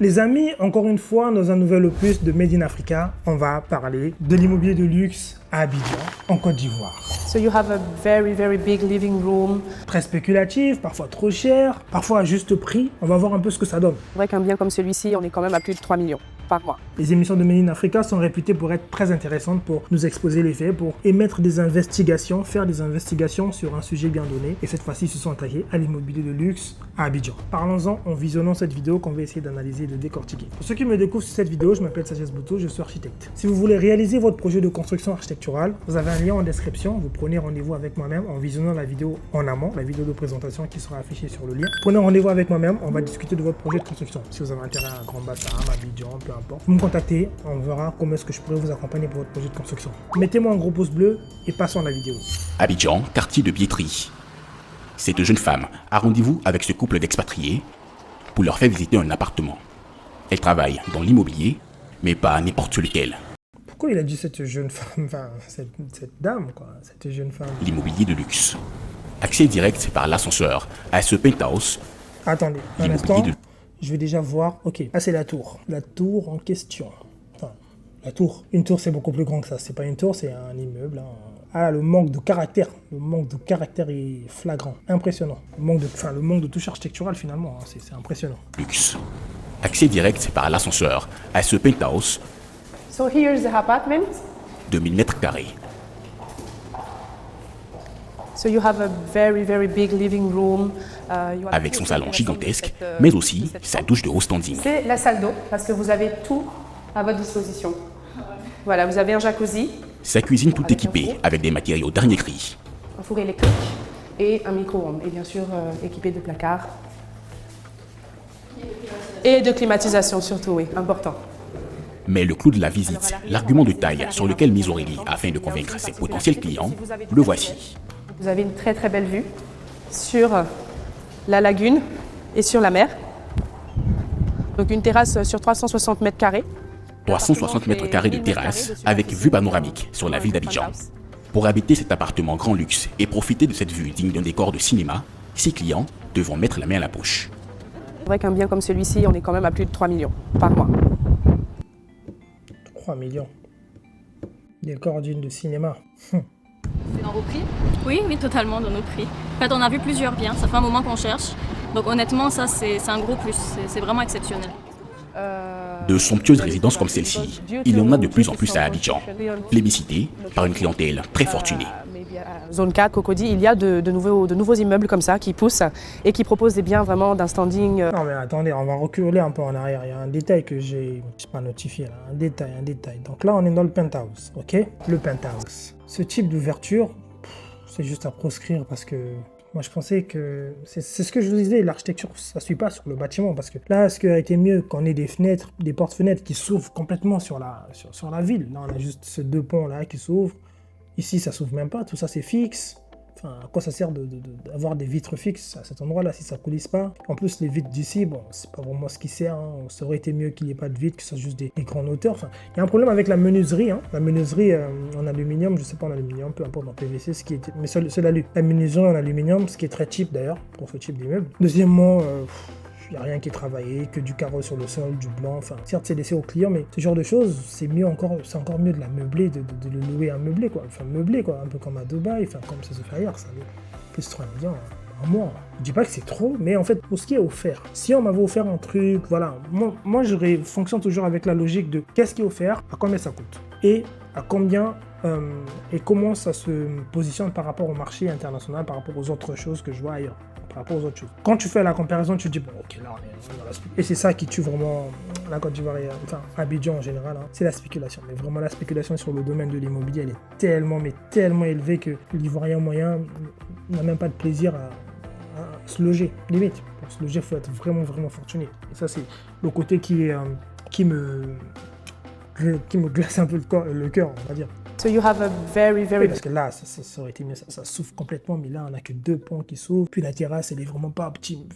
Les amis, encore une fois, dans un nouvel opus de Made in Africa, on va parler de l'immobilier de luxe à Abidjan, en Côte d'Ivoire. So you have a very big living room. Très spéculatif, parfois trop cher, parfois à juste prix. On va voir un peu ce que ça donne. C'est vrai qu'un bien comme celui-ci, on est quand même à plus de 3 millions par mois. Les émissions de Made in Africa sont réputées pour être très intéressantes, pour nous exposer les faits, pour émettre des investigations, faire des investigations sur un sujet bien donné. Et cette fois-ci, ils se sont attaqués à l'immobilier de luxe à Abidjan. Parlons-en en visionnant cette vidéo qu'on va essayer d'analyser et de décortiquer. Pour ceux qui me découvrent sur cette vidéo, je m'appelle Sagesse Bouto, je suis architecte. Si vous voulez réaliser votre projet de construction architecturale, vous avez un lien en description. Vous prenez rendez-vous avec moi-même en visionnant la vidéo en amont, la vidéo de présentation qui sera affichée sur le lien. Prenez rendez-vous avec moi-même, on va discuter de votre projet de construction. Si vous avez intérêt à un Grand Bassam, Abidjan, peu importe, vous me contactez, on verra comment est-ce que je pourrais vous accompagner pour votre projet de construction. Mettez-moi un gros pouce bleu et passons à la vidéo. Abidjan, quartier de Biétry. Cette jeune femme a rendez-vous avec ce couple d'expatriés pour leur faire visiter un appartement. Elle travaille dans l'immobilier, mais pas n'importe lequel. Pourquoi il a dit cette jeune femme, enfin cette dame quoi, cette jeune femme? L'immobilier de luxe. Accès direct par l'ascenseur à ce penthouse. Attendez, un instant, je vais déjà voir, ok, là c'est la tour en question. Enfin, la tour, une tour c'est beaucoup plus grand que ça, c'est pas une tour, c'est un immeuble. Ah, le manque de caractère est flagrant, impressionnant. Le manque de touche architecturale finalement, hein, c'est impressionnant. Luxe. Accès direct par l'ascenseur à ce penthouse. So here's the apartment. 2000 mètres carrés. So you have a very big living room. Avec son salon gigantesque, mais aussi sa douche de haut standing. C'est la salle d'eau, parce que vous avez tout à votre disposition. Voilà, vous avez un jacuzzi. Sa cuisine tout équipée avec des matériaux dernier cri. Un four électrique et un micro-ondes. Et bien sûr, équipé de placards. Et de climatisation surtout, oui, important. Mais le clou de la visite, l'argument de taille sur lequel mise Aurélie afin de convaincre ses potentiels clients, le voici. Vous avez une très belle vue sur la lagune et sur la mer. Donc une terrasse sur 360 mètres carrés. 360 mètres carrés de terrasse avec vue panoramique sur la ville d'Abidjan. Pour habiter cet appartement grand luxe et profiter de cette vue digne d'un décor de cinéma, ses clients devront mettre la main à la poche. C'est vrai qu'un bien comme celui-ci, on est quand même à plus de 3 millions par mois. 3 millions. Décor digne de cinéma. C'est dans vos prix? Oui, totalement dans nos prix. En fait, on a vu plusieurs biens, ça fait un moment qu'on cherche. Donc honnêtement, ça c'est un gros plus, c'est vraiment exceptionnel. De somptueuses résidences comme celle-ci, il y en a de plus en plus à Abidjan, plébiscitées par une clientèle très fortunée. Zone 4, Cocody, il y a de nouveaux immeubles comme ça qui poussent et qui proposent des biens vraiment d'un standing. Non mais attendez, on va reculer un peu en arrière. Il y a un détail que j'ai pas notifié là, un détail. Donc là on est dans le penthouse, ok? Le penthouse. Ce type d'ouverture, c'est juste à proscrire parce que moi je pensais que, c'est ce que je vous disais, l'architecture ça suit pas sur le bâtiment parce que là ce qui aurait été mieux qu'on ait des fenêtres, des portes-fenêtres qui s'ouvrent complètement sur la ville. Là on a juste ces deux ponts là qui s'ouvrent. Ici, ça s'ouvre même pas, tout ça c'est fixe. Enfin, à quoi ça sert d'avoir des vitres fixes à cet endroit-là si ça ne coulisse pas? En plus, les vitres d'ici, bon, c'est pas vraiment ce qui sert. Hein. Ça aurait été mieux qu'il n'y ait pas de vitres, que ce soit juste des grandes hauteurs. Enfin, il y a un problème avec la menuiserie. Hein. La menuiserie en aluminium, je sais pas en aluminium, peu importe en PVC, ce qui est, mais c'est l'alu. La menuiserie en aluminium, ce qui est très cheap d'ailleurs pour ce type d'immeuble. Deuxièmement, il n'y a rien qui est travaillé, que du carreau sur le sol, du blanc, enfin, certes c'est laissé aux clients, mais ce genre de choses, c'est encore mieux de la meubler, de le louer à meubler, quoi. Enfin, meubler, quoi, un peu comme à Dubaï, enfin, comme ça se fait ailleurs, ça vaut plus 3 millions un mois. Je dis pas que c'est trop, mais en fait, pour ce qui est offert, si on m'avait offert un truc, voilà, moi je fonctionne toujours avec la logique de qu'est-ce qui est offert, à combien ça coûte, et à combien, et comment ça se positionne par rapport au marché international, par rapport aux autres choses que je vois ailleurs. Par rapport aux autres choses. Quand tu fais la comparaison, tu te dis, bon, ok, là, on est dans la spéculation. Et c'est ça qui tue vraiment la Côte d'Ivoire, enfin, Abidjan en général, hein, c'est la spéculation. Mais vraiment, la spéculation sur le domaine de l'immobilier, elle est tellement élevée que l'Ivoirien moyen n'a même pas de plaisir à se loger. Limite, pour se loger, il faut être vraiment fortuné. Et ça, c'est le côté qui me glace un peu le cœur, on va dire. So you have a very oui, parce que là, ça aurait été mieux, ça s'ouvre complètement, mais là, on n'a que 2 ponts qui s'ouvrent, puis la terrasse, elle est vraiment pas petite.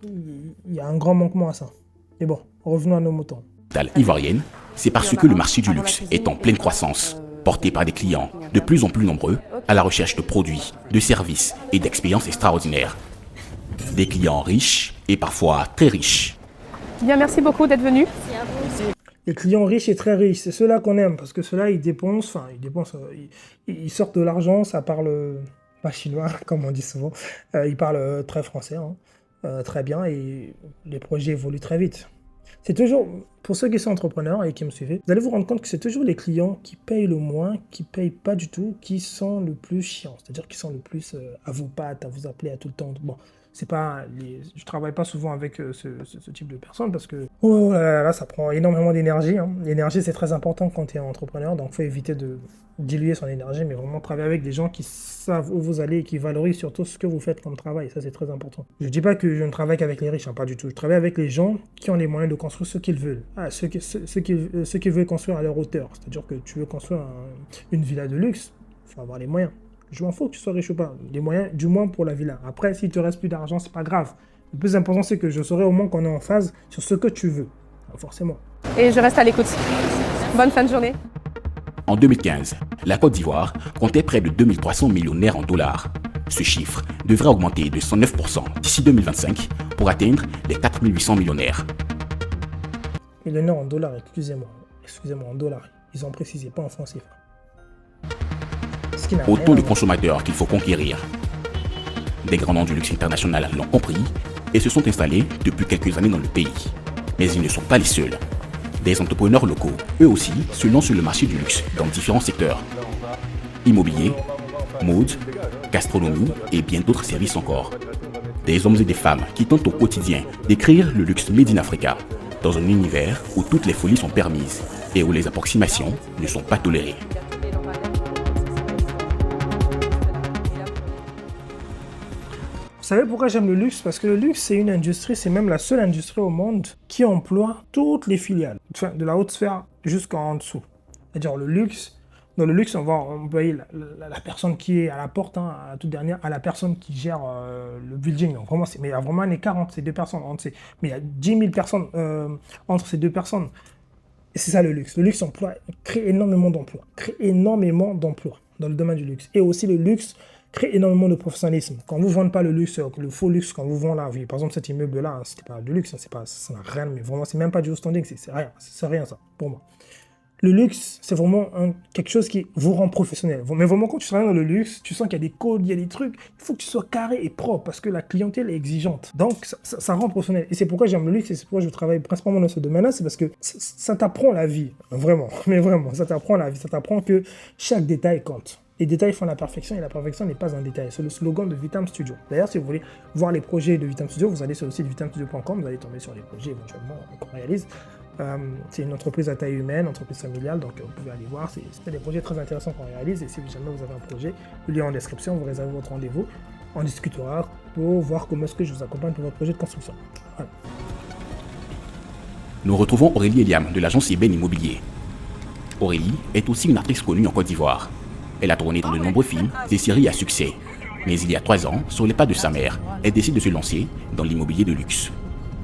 Il y a un grand manquement à ça. Mais bon, revenons à nos moutons. Ivoirienne, c'est parce que le marché du luxe est en pleine croissance, porté par des clients de plus en plus nombreux à la recherche de produits, de services et d'expériences extraordinaires. Des clients riches et parfois très riches. Bien, merci beaucoup d'être venu. Merci à vous. Les clients riches et très riches, c'est ceux-là qu'on aime, parce que ceux-là, ils sortent de l'argent, ça parle pas chinois, comme on dit souvent, ils parlent très français, hein, très bien, et les projets évoluent très vite. C'est toujours, pour ceux qui sont entrepreneurs et qui me suivent, vous allez vous rendre compte que c'est toujours les clients qui payent le moins, qui payent pas du tout, qui sont le plus chiants, c'est-à-dire qui sont le plus à vos pattes, à vous appeler à tout le temps. Bon. Je travaille pas souvent avec ce type de personnes parce que là, ça prend énormément d'énergie. Hein. L'énergie, c'est très important quand tu es entrepreneur, donc il faut éviter de diluer son énergie, mais vraiment travailler avec des gens qui savent où vous allez et qui valorisent surtout ce que vous faites comme travail. Ça, c'est très important. Je dis pas que je ne travaille qu'avec les riches, hein, pas du tout. Je travaille avec les gens qui ont les moyens de construire ce qu'ils veulent. Ceux qui veulent construire à leur hauteur. C'est-à-dire que tu veux construire une villa de luxe, il faut avoir les moyens. Je m'en fous que tu sois riche ou pas. Les moyens, du moins pour la villa. Après, s'il te reste plus d'argent, c'est pas grave. Le plus important, c'est que je saurai au moins qu'on est en phase sur ce que tu veux. Forcément. Et je reste à l'écoute. Bonne fin de journée. En 2015, la Côte d'Ivoire comptait près de 2300 millionnaires en dollars. Ce chiffre devrait augmenter de 109% d'ici 2025 pour atteindre les 4800 millionnaires. Millionnaires en dollars, excusez-moi. Excusez-moi, en dollars. Ils ont précisé, pas en francs CFA. Autant de consommateurs qu'il faut conquérir. Des grands noms du luxe international l'ont compris et se sont installés depuis quelques années dans le pays. Mais ils ne sont pas les seuls. Des entrepreneurs locaux, eux aussi, se lancent sur le marché du luxe dans différents secteurs. Immobilier, mode, gastronomie et bien d'autres services encore. Des hommes et des femmes qui tentent au quotidien d'écrire le luxe made in Africa dans un univers où toutes les folies sont permises et où les approximations ne sont pas tolérées. Vous savez pourquoi j'aime le luxe? Parce que le luxe, c'est une industrie, c'est même la seule industrie au monde qui emploie toutes les filiales, enfin, de la haute sphère jusqu'en dessous. C'est-à-dire le luxe, dans le luxe, on va employer la personne qui est à la porte, hein, à la toute dernière, à la personne qui gère le building. Donc vraiment, mais il y a vraiment un écart entre ces deux personnes. Mais il y a 10 000 personnes entre ces deux personnes. Et c'est ça le luxe. Le luxe crée énormément d'emplois. Crée énormément d'emplois dans le domaine du luxe. Et aussi le luxe crée énormément de professionnalisme. Quand vous ne vendez pas le luxe, le faux luxe, quand vous vendez là, par exemple cet immeuble-là, hein, c'était pas du luxe, hein, ça n'a rien, mais vraiment, c'est même pas du haut standing, c'est rien ça, pour moi. Le luxe, c'est vraiment quelque chose qui vous rend professionnel. Mais vraiment, quand tu travailles dans le luxe, tu sens qu'il y a des codes, il y a des trucs, il faut que tu sois carré et propre, parce que la clientèle est exigeante. Donc, ça rend professionnel. Et c'est pourquoi j'aime le luxe, et c'est pourquoi je travaille principalement dans ce domaine-là, c'est parce que ça t'apprend la vie, vraiment, mais vraiment, ça t'apprend la vie, ça t'apprend que chaque détail compte. Les détails font la perfection et la perfection n'est pas un détail. C'est le slogan de Vitam Studio. D'ailleurs, si vous voulez voir les projets de Vitam Studio, vous allez sur le site vitamstudio.com, vous allez tomber sur les projets éventuellement qu'on réalise. C'est une entreprise à taille humaine, entreprise familiale, donc vous pouvez aller voir. C'est des projets très intéressants qu'on réalise. Et si jamais vous avez un projet, le lien en description, vous réservez votre rendez-vous. On discutera pour voir comment est-ce que je vous accompagne pour votre projet de construction. Voilà. Nous retrouvons Aurélie Eliam de l'agence Eben Immobilier. Aurélie est aussi une actrice connue en Côte d'Ivoire. Elle a tourné dans de nombreux films et séries à succès. Mais il y a 3 ans, sur les pas de sa mère, elle décide de se lancer dans l'immobilier de luxe.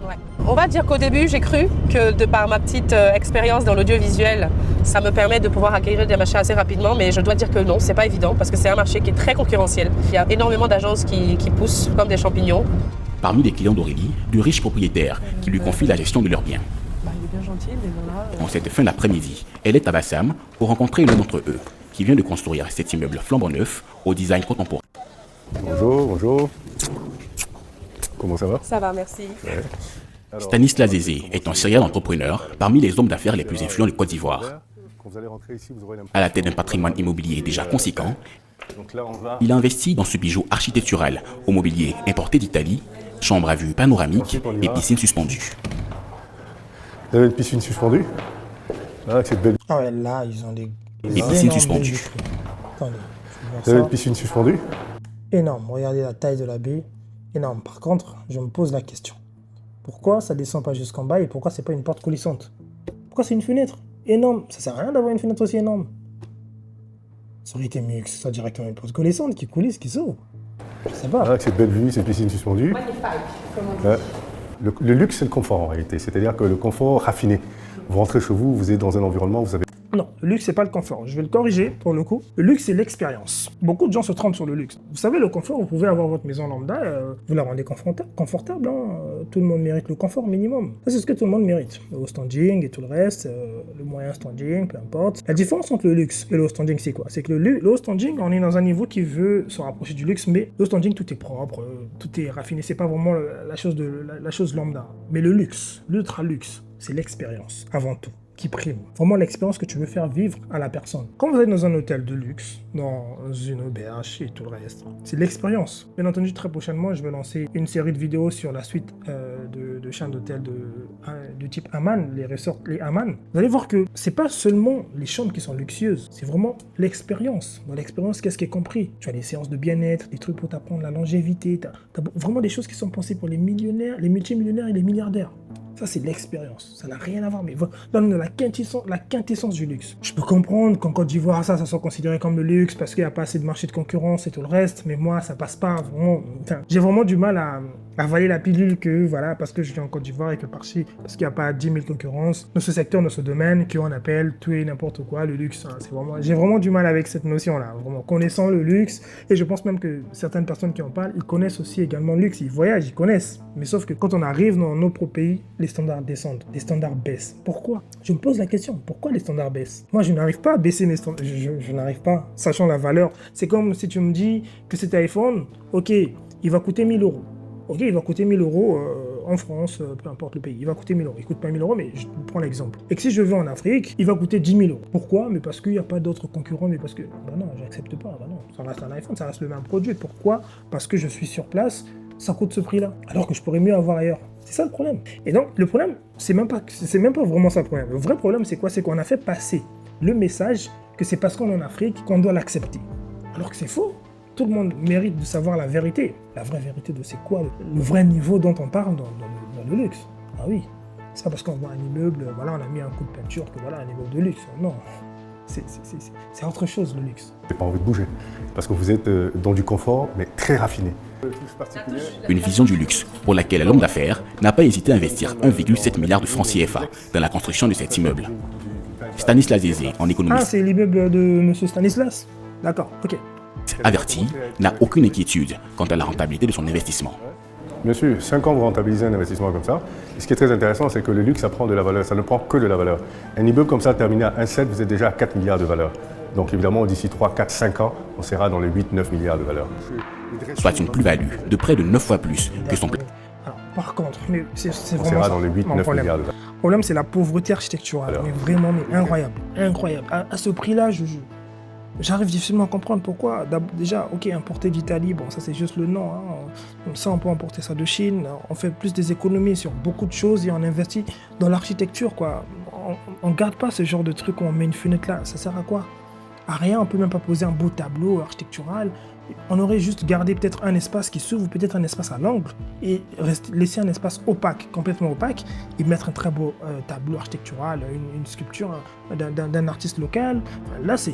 Ouais. On va dire qu'au début, j'ai cru que de par ma petite expérience dans l'audiovisuel, ça me permet de pouvoir acquérir des marchés assez rapidement, mais je dois dire que non, c'est pas évident parce que c'est un marché qui est très concurrentiel. Il y a énormément d'agences qui poussent comme des champignons. Parmi les clients d'Aurélie, de riches propriétaires qui lui confient la gestion de leurs biens. Il est bien gentil, mais voilà. En cette fin d'après-midi, elle est à Bassam pour rencontrer l'un d'entre eux, qui vient de construire cet immeuble flambant neuf au design contemporain. Bonjour. Comment ça va? Ça va, merci. Ouais. Stanislas Zézé est un serial entrepreneur parmi les hommes d'affaires les plus influents de Côte d'Ivoire. À la tête d'un patrimoine immobilier déjà conséquent, il a investi dans ce bijou architectural au mobilier importé d'Italie, chambre à vue panoramique et piscine suspendue. Vous avez une piscine suspendue? Ah, c'est belle. Ah ouais, là, ils ont des piscines suspendues. Attendez, vous avez une piscine suspendue? Énorme, regardez la taille de la baie. Énorme. Par contre, je me pose la question. Pourquoi ça descend pas jusqu'en bas et pourquoi c'est pas une porte coulissante? Pourquoi c'est une fenêtre énorme? Ça sert à rien d'avoir une fenêtre aussi énorme. Ça aurait été mieux que ce soit directement une porte coulissante qui coulisse, qui s'ouvre. Je sais pas. Ah, c'est belle vue, c'est une piscine suspendue. Le luxe, c'est le confort en réalité. C'est-à-dire que le confort raffiné. Vous rentrez chez vous, vous êtes dans un environnement où vous avez Non, le luxe, c'est pas le confort. Je vais le corriger pour le coup. Le luxe, c'est l'expérience. Beaucoup de gens se trompent sur le luxe. Vous savez, le confort, vous pouvez avoir votre maison lambda, vous la rendez confortable. Tout le monde mérite le confort minimum. Ça, c'est ce que tout le monde mérite. Le haut standing et tout le reste, le moyen standing, peu importe. La différence entre le luxe et le haut standing, c'est quoi? C'est que le haut standing, on est dans un niveau qui veut se rapprocher du luxe, mais le haut standing, tout est propre, tout est raffiné. C'est pas vraiment la chose lambda. Mais le luxe, l'ultra luxe, c'est l'expérience avant tout qui prime. Vraiment l'expérience que tu veux faire vivre à la personne. Quand vous êtes dans un hôtel de luxe, dans une auberge et tout le reste, c'est l'expérience. Bien entendu, très prochainement, je vais lancer une série de vidéos sur la suite de chaînes d'hôtels du type Aman, les resorts, les Aman. Vous allez voir que c'est pas seulement les chambres qui sont luxueuses, c'est vraiment l'expérience. Dans l'expérience, qu'est-ce qui est compris? Tu as des séances de bien-être, des trucs pour t'apprendre la longévité, t'as vraiment des choses qui sont pensées pour les millionnaires, les multimillionnaires et les milliardaires. Ça, c'est l'expérience. Ça n'a rien à voir, mais donne la quintessence du luxe. Je peux comprendre qu'en Côte d'Ivoire, ça soit considéré comme le luxe parce qu'il n'y a pas assez de marché de concurrence et tout le reste, mais moi, ça passe pas vraiment. Enfin, j'ai vraiment du mal à avaler la pilule que, voilà, parce que je suis en Côte d'Ivoire et que parce qu'il n'y a pas 10 000 concurrences, dans ce secteur, dans ce domaine, qu'on appelle tout et n'importe quoi, le luxe. Hein, j'ai vraiment du mal avec cette notion-là, vraiment, connaissant le luxe, et je pense même que certaines personnes qui en parlent, ils connaissent aussi également le luxe, ils voyagent, ils connaissent, mais sauf que quand on arrive dans nos propres pays, les standards descendent, les standards baissent. Pourquoi? Je me pose la question, pourquoi les standards baissent? Moi, je n'arrive pas à baisser mes standards, je n'arrive pas, sachant la valeur. C'est comme si tu me dis que cet iPhone, ok, il va coûter 1 000 €. Ok, il va coûter 1 000 € en France, peu importe le pays. Il va coûter 1 000 €. Il ne coûte pas 1 000 €, mais je prends l'exemple. Et que si je vais en Afrique, il va coûter 10 000 €. Pourquoi? Mais parce qu'il n'y a pas d'autres concurrents, mais parce que, bah non, j'accepte pas. Bah non, ça reste un iPhone, ça reste le même produit. Pourquoi? Parce que je suis sur place, ça coûte ce prix-là. Alors que je pourrais mieux avoir ailleurs. C'est ça le problème. Et donc, le problème, c'est même pas vraiment ça le problème. Le vrai problème, c'est quoi? C'est qu'on a fait passer le message que c'est parce qu'on est en Afrique qu'on doit l'accepter. Alors que c'est faux. Tout le monde mérite de savoir la vérité. La vraie vérité de c'est quoi le vrai niveau dont on parle dans le luxe. Ah oui, c'est pas parce qu'on voit un immeuble, voilà, on a mis un coup de peinture que voilà, un immeuble de luxe. Non, c'est autre chose le luxe. J'ai pas envie de bouger, parce que vous êtes dans du confort, mais très raffiné. Une vision du luxe pour laquelle l'homme d'affaires n'a pas hésité à investir 1,7 milliard de francs CFA dans la construction de cet immeuble. Stanislas Zézé, en économiste. Ah, c'est l'immeuble de monsieur Stanislas? D'accord, ok. Averti, n'a aucune inquiétude quant à la rentabilité de son investissement. Bien sûr, 5 ans, vous rentabilisez un investissement comme ça. Et ce qui est très intéressant, c'est que le luxe, ça prend de la valeur. Ça ne prend que de la valeur. Un immeuble comme ça, terminé à 1,7, vous êtes déjà à 4 milliards de valeur. Donc évidemment, d'ici 3, 4, 5 ans, on sera dans les 8, 9 milliards de valeur. Soit une plus-value de près de 9 fois plus que son plein. Alors, par contre, mais c'est On vraiment sera ça, dans les 8, mon 9 problème. milliards de valeur. Le problème, c'est la pauvreté architecturale. Alors. Mais vraiment, mais incroyable. Incroyable. À ce prix-là, j'arrive difficilement à comprendre pourquoi. Déjà, ok, importer d'Italie, bon, ça c'est juste le nom. Hein. Ça, on peut importer ça de Chine. On fait plus des économies sur beaucoup de choses et on investit dans l'architecture, quoi. On garde pas ce genre de truc où on met une fenêtre là. Ça sert à quoi? À rien, on peut même pas poser un beau tableau architectural. On aurait juste gardé peut-être un espace qui s'ouvre, peut-être un espace à l'angle, et laisser un espace opaque, complètement opaque, et mettre un très beau tableau architectural, une sculpture d'un artiste local. Là, c'est...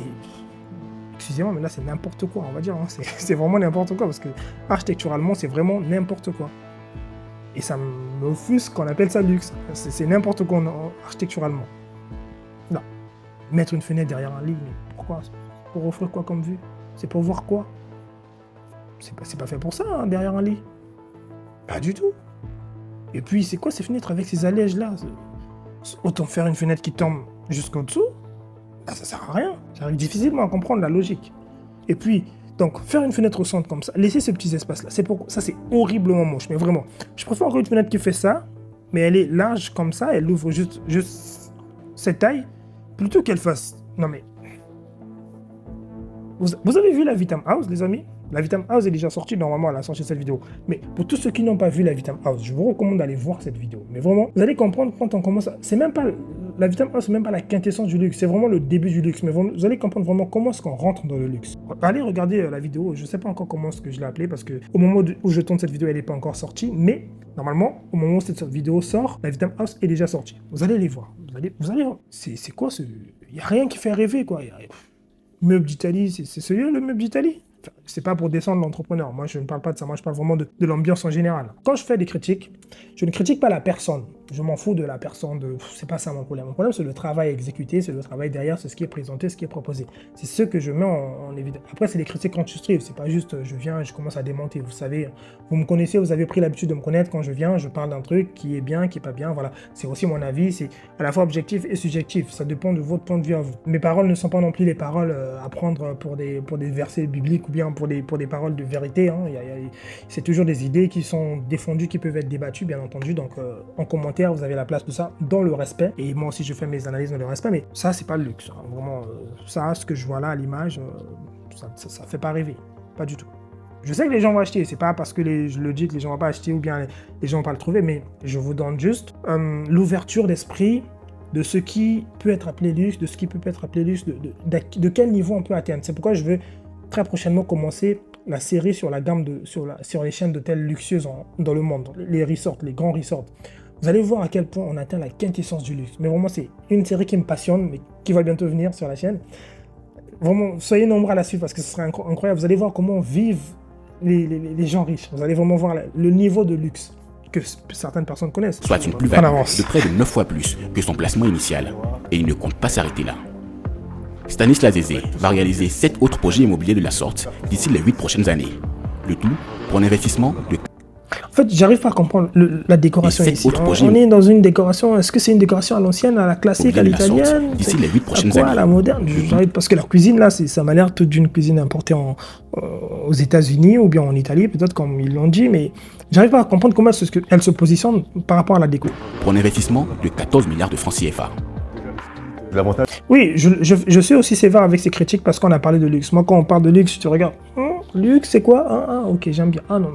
Excusez-moi, mais là, c'est n'importe quoi, on va dire. Hein. C'est vraiment n'importe quoi, parce que architecturalement, c'est vraiment n'importe quoi. Et ça m'offusque qu'on appelle ça luxe. C'est n'importe quoi architecturalement. Non. Mettre une fenêtre derrière un lit, mais pourquoi? Pour offrir quoi comme vue? C'est pour voir quoi? C'est pas fait pour ça, hein, derrière un lit. Pas du tout. Et puis, c'est quoi ces fenêtres avec ces allèges-là? Autant faire une fenêtre qui tombe jusqu'au dessous. Ça sert à rien. J'arrive difficilement à comprendre la logique. Et puis, donc, faire une fenêtre au centre comme ça, laisser ce petit espace-là, ça c'est horriblement moche, mais vraiment. Je préfère encore une fenêtre qui fait ça, mais elle est large comme ça, elle ouvre juste cette taille, plutôt qu'elle fasse... Non mais... Vous avez vu la Vitam House, les amis? La Vitam House est déjà sortie, normalement, elle a sorti cette vidéo. Mais pour tous ceux qui n'ont pas vu la Vitam House, je vous recommande d'aller voir cette vidéo. Mais vraiment, vous allez comprendre quand on commence à... C'est même pas... La Vitam House, c'est même pas la quintessence du luxe, c'est vraiment le début du luxe. Mais vous allez comprendre vraiment comment est-ce qu'on rentre dans le luxe. Allez regarder la vidéo, je sais pas encore comment est-ce que je l'ai appelée, parce que au moment où je tourne cette vidéo, elle n'est pas encore sortie. Mais, normalement, au moment où cette vidéo sort, la Vitam House est déjà sortie. Vous allez les voir. Vous allez voir. C'est quoi ce... Il n'y a rien qui fait rêver, quoi. Meuble d'Italie, c'est celui-là le meuble d'Italie? Enfin, c'est pas pour descendre l'entrepreneur. Moi, je ne parle pas de ça. Moi, je parle vraiment de l'ambiance en général. Quand je fais des critiques, je ne critique pas la personne. Je m'en fous de la personne, c'est pas ça mon problème. Mon problème, c'est le travail exécuté, c'est le travail derrière, c'est ce qui est présenté, ce qui est proposé. C'est ce que je mets en évidence. Après, c'est des critiques constructives, c'est pas juste je viens et je commence à démonter. Vous savez, vous me connaissez, vous avez pris l'habitude de me connaître. Quand je viens, je parle d'un truc qui est bien, qui est pas bien. Voilà, c'est aussi mon avis, c'est à la fois objectif et subjectif. Ça dépend de votre point de vue à vous. Mes paroles ne sont pas non plus les paroles à prendre pour des versets bibliques ou bien pour des paroles de vérité. Hein. C'est toujours des idées qui sont défendues, qui peuvent être débattues, bien entendu. Donc, en commentaire, vous avez la place de ça dans le respect. Et moi aussi, je fais mes analyses dans le respect. Mais ça, c'est pas le luxe. Hein. Vraiment, ça, ce que je vois là à l'image, ça fait pas rêver. Pas du tout. Je sais que les gens vont acheter. C'est pas parce que je le dis que les gens vont pas acheter ou bien les gens vont pas le trouver. Mais je vous donne juste l'ouverture d'esprit de ce qui peut être appelé luxe, de ce qui peut être appelé luxe, de quel niveau on peut atteindre. C'est pourquoi je veux très prochainement commencer la série sur la gamme sur les chaînes d'hôtels luxueuses dans le monde, les resorts, les grands resorts. Vous allez voir à quel point on atteint la quintessence du luxe. Mais vraiment, c'est une série qui me passionne, mais qui va bientôt venir sur la chaîne. Vraiment, soyez nombreux à la suivre parce que ce sera incroyable. Vous allez voir comment vivent les gens riches. Vous allez vraiment voir le niveau de luxe que certaines personnes connaissent. Soit une plus-value de près de 9 fois plus que son placement initial. Et il ne compte pas s'arrêter là. Stanislas Zézé va réaliser 7 autres projets immobiliers de la sorte d'ici les 8 prochaines années. Le tout pour un investissement de... En fait, j'arrive pas à comprendre la décoration ici. On est dans une décoration, est-ce que c'est une décoration à l'ancienne, à la classique, à l'italienne? D'ici les 8 prochaines années. À la moderne? Parce que leur cuisine, là, ça m'a l'air toute d'une cuisine importée aux États-Unis ou bien en Italie, peut-être comme ils l'ont dit, mais j'arrive pas à comprendre comment elle se positionne par rapport à la déco. Pour un investissement de 14 milliards de francs CFA. Oui, je suis aussi sévère avec ces critiques parce qu'on a parlé de luxe. Moi, quand on parle de luxe, tu regardes, luxe, c'est quoi? Ok, j'aime bien. Ah non,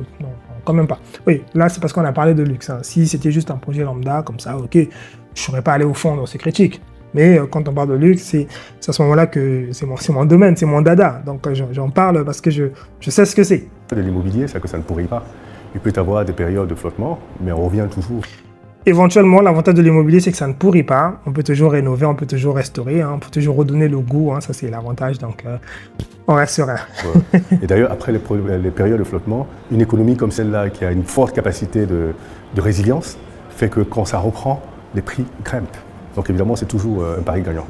quand même pas. Oui, là, c'est parce qu'on a parlé de luxe. Hein. Si c'était juste un projet lambda, comme ça, ok, je ne serais pas allé au fond dans ces critiques. Mais quand on parle de luxe, c'est à ce moment-là que c'est mon domaine, c'est mon dada. Donc, j'en parle parce que je sais ce que c'est. De l'immobilier, c'est que ça ne pourrit pas. Il peut y avoir des périodes de flottement, mais on revient toujours. Éventuellement, l'avantage de l'immobilier, c'est que ça ne pourrit pas. On peut toujours rénover, on peut toujours restaurer, hein, on peut toujours redonner le goût. Hein, ça, c'est l'avantage. Donc, on reste serein. Ouais. Et d'ailleurs, après les périodes de flottement, une économie comme celle-là, qui a une forte capacité de résilience, fait que quand ça reprend, les prix grimpent. Donc, évidemment, c'est toujours un pari gagnant.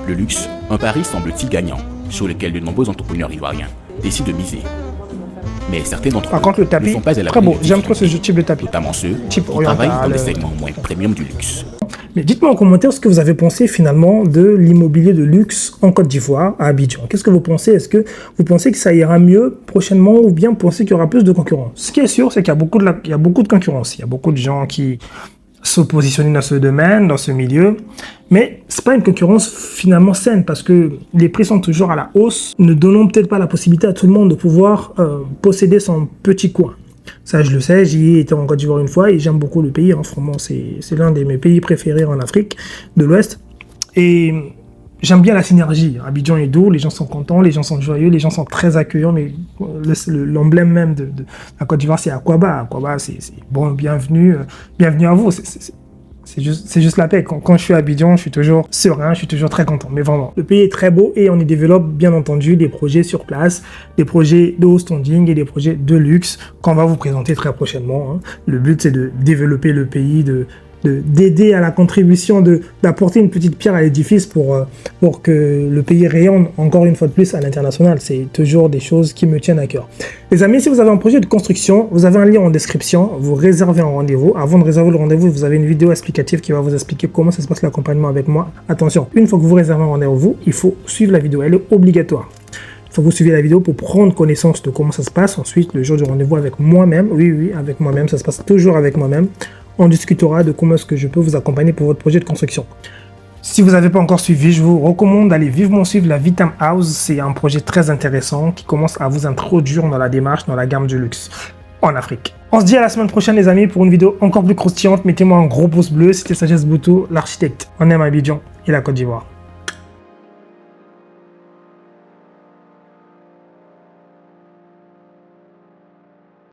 Le luxe, un pari semble-t-il gagnant, sur lequel de nombreux entrepreneurs ivoiriens décident de miser. Mais certains d'entre eux ne sont pas à la très beau, j'aime trop ce type de tapis. Notamment ceux qui travaillent dans les segments moins premium du luxe. Mais dites-moi en commentaire ce que vous avez pensé finalement de l'immobilier de luxe en Côte d'Ivoire, à Abidjan. Qu'est-ce que vous pensez? Est-ce que vous pensez que ça ira mieux prochainement ou bien vous pensez qu'il y aura plus de concurrence? Ce qui est sûr, c'est qu'il y a beaucoup de concurrence. Il y a beaucoup de gens qui se positionnent dans ce domaine, dans ce milieu. Mais c'est pas une concurrence finalement saine parce que les prix sont toujours à la hausse, ne donnant peut-être pas la possibilité à tout le monde de pouvoir posséder son petit coin. Ça, je le sais, j'y ai été en Côte d'Ivoire une fois et j'aime beaucoup le pays. Hein. Franchement, c'est l'un de mes pays préférés en Afrique de l'Ouest. Et j'aime bien la synergie. Abidjan est doux, les gens sont contents, les gens sont joyeux, les gens sont très accueillants. Mais l'emblème même de la Côte d'Ivoire, c'est Akwaba. Akwaba, c'est bon, bienvenue à vous. C'est juste la paix. Quand je suis à Abidjan, je suis toujours serein, je suis toujours très content. Mais vraiment, le pays est très beau et on y développe bien entendu des projets sur place, des projets de haut standing et des projets de luxe qu'on va vous présenter très prochainement. Hein. Le but, c'est de développer le pays, d'aider à la contribution, d'apporter une petite pierre à l'édifice pour que le pays rayonne encore une fois de plus à l'international. C'est toujours des choses qui me tiennent à cœur. Les amis, si vous avez un projet de construction, vous avez un lien en description, vous réservez un rendez-vous. Avant de réserver le rendez-vous, vous avez une vidéo explicative qui va vous expliquer comment ça se passe l'accompagnement avec moi. Attention, une fois que vous réservez un rendez-vous, il faut suivre la vidéo, elle est obligatoire. Il faut que vous suiviez la vidéo pour prendre connaissance de comment ça se passe. Ensuite, le jour du rendez-vous avec moi-même, oui, avec moi-même, ça se passe toujours avec moi-même. On discutera de comment est-ce que je peux vous accompagner pour votre projet de construction. Si vous n'avez pas encore suivi, je vous recommande d'aller vivement suivre la Vitam House. C'est un projet très intéressant qui commence à vous introduire dans la démarche, dans la gamme du luxe en Afrique. On se dit à la semaine prochaine les amis pour une vidéo encore plus croustillante. Mettez-moi un gros pouce bleu. C'était Sagesse Boutou, l'architecte. On aime Abidjan et la Côte d'Ivoire.